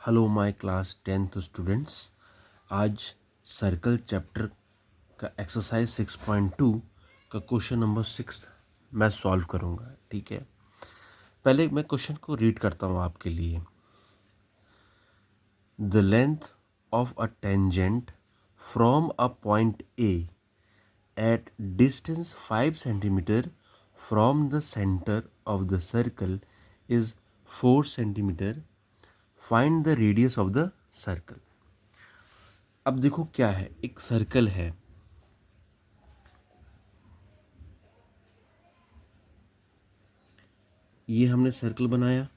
Hello my class 10th students. आज circle chapter का exercise 6.2 का क्वेश्चन नंबर 6 मैं सॉल्व करूंगा। ठीक है, पहले मैं क्वेश्चन को रीड करता हूं आपके लिए। The length of a tangent from a point A at distance 5 centimetre from the centre of the circle is 4 centimetre. Find the radius of the circle. अब देखो क्या है, एक सर्कल है, ये हमने सर्कल बनाया।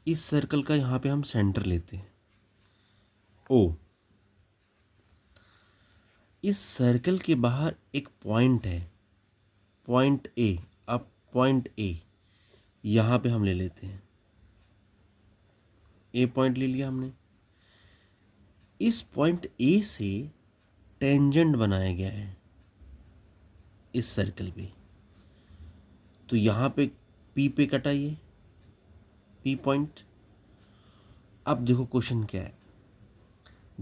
इस सर्कल का यहाँ पे हम सेंटर लेते हैं ओ। इस सर्कल के बाहर एक पॉइंट है, पॉइंट ए। अब पॉइंट ए यहाँ पे हम ले लेते हैं, ए पॉइंट ले लिया हमने। इस पॉइंट ए से टेंजेंट बनाया गया है इस सर्कल पे, तो यहाँ पे पी पे कटाइए, पी पॉइंट। अब देखो क्वेश्चन क्या है।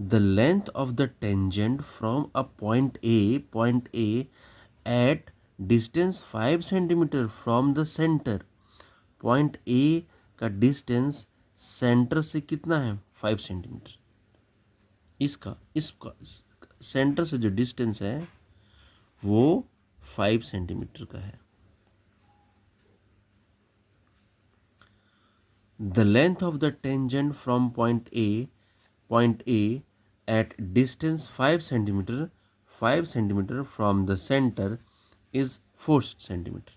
The length of the tangent from a point A at distance 5 centimetre from the center। Point A का डिस्टेंस सेंटर से कितना है? 5 सेंटीमीटर। इसका सेंटर से जो डिस्टेंस है वो 5 सेंटीमीटर का है। The length of the tangent from point A at distance 5 centimetre from the center is 4 centimetre.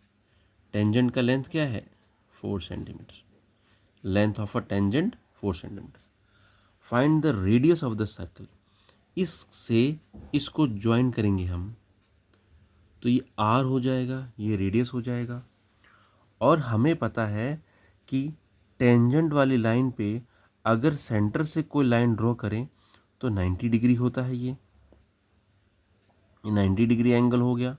Tangent का लेंथ क्या है? 4 centimetre. Length of a tangent 4 centimetre. Find the radius of the circle. इससे इसको join करेंगे हम, तो ये are हो जाएगा, ये रेडियस हो जाएगा। और हमें पता है कि टेंजेंट वाली लाइन पे अगर सेंटर से कोई लाइन ड्रॉ करें तो 90 डिग्री होता है। ये 90 डिग्री एंगल हो गया।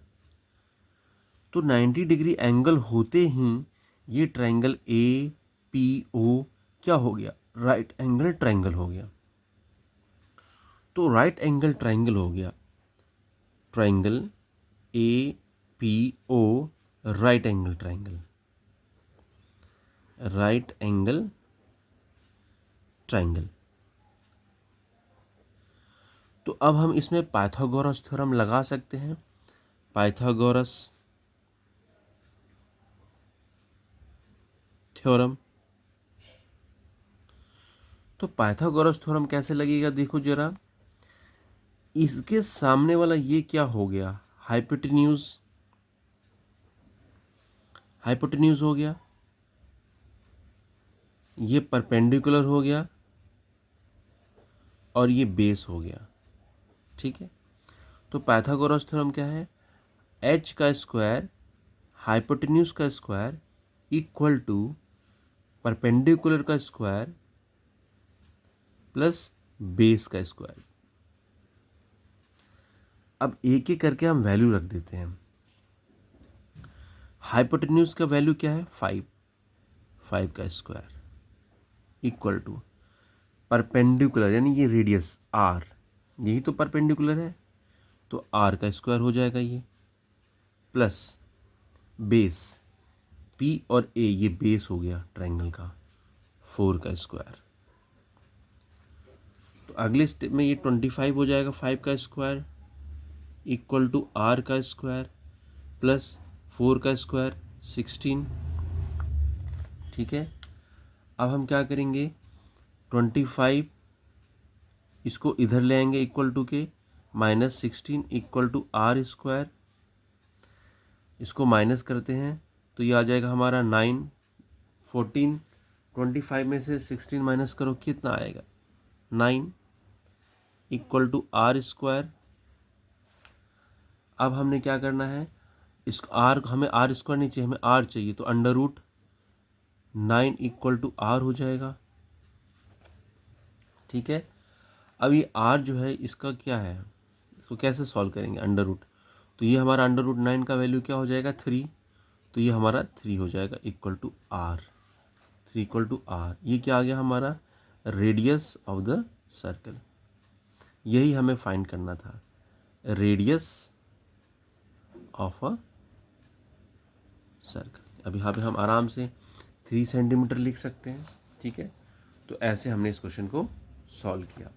तो 90 डिग्री एंगल होते ही ये ट्रायंगल ए पी ओ क्या हो गया? राइट एंगल ट्रायंगल हो गया। तो राइट एंगल ट्रायंगल हो गया, triangle A P O right angle triangle, right angle triangle. तो अब हम इसमें पाइथागोरस थ्योरम लगा सकते हैं। Pythagoras theorem. तो पाइथागोरस थ्योरम कैसे लगेगा? देखो जरा, इसके सामने वाला ये क्या हो गया? हाइपोटेन्यूज, हाइपोटेन्यूज हो गया। ये परपेंडिकुलर हो गया और ये बेस हो गया। ठीक है, तो पाइथागोरस थ्योरम क्या है? एच का स्क्वायर हाइपोटेन्यूज का स्क्वायर इक्वल टू परपेंडिकुलर का स्क्वायर प्लस बेस का स्क्वायर। अब एक एक करके हम वैल्यू रख देते हैं। हाइपोटेन्यूज का वैल्यू क्या है? 5, 5 का स्क्वायर इक्वल टू परपेंडिकुलर यानी ये रेडियस आर, यही तो परपेंडिकुलर है, तो आर का स्क्वायर हो जाएगा ये, प्लस बेस पी और ए, ये बेस हो गया ट्रायंगल का, 4 का स्क्वायर। तो अगले स्टेप में ये 25 हो जाएगा, 5 का स्क्वायर इक्वल टू आर का स्क्वायर प्लस 4 का स्क्वायर 16। ठीक है, अब हम क्या करेंगे? 25 इसको इधर ले आएंगे equal to K, minus 16 equal to R square. इसको माइनस करते हैं तो ये आ जाएगा हमारा 9, 14। 25 में से 16 माइनस करो, कितना आएगा? 9 इक्वल टू आर स्क्वायर। अब हमने क्या करना है? इस आर, हमें आर स्क्वायर नहीं चाहिए, हमें आर चाहिए, तो under root 9 equal to R हो जाएगा। ठीक है, अब ये आर जो है इसका क्या है, इसको कैसे सॉल्व करेंगे? अंडर रूट, तो ये हमारा अंडर रूट 9 का वैल्यू क्या हो जाएगा? 3, तो ये हमारा 3 हो जाएगा equal to R, 3 equal to R. ये क्या आ गया हमारा? रेडियस ऑफ द सर्कल, यही हमें फाइंड करना था, रेडियस ऑफ अ सर्कल। अब यहाँ पे हम आराम से 3 सेंटीमीटर लिख सकते हैं, ठीक है। तो ऐसे हमने इस क्वेश्चन को सॉल्व किया।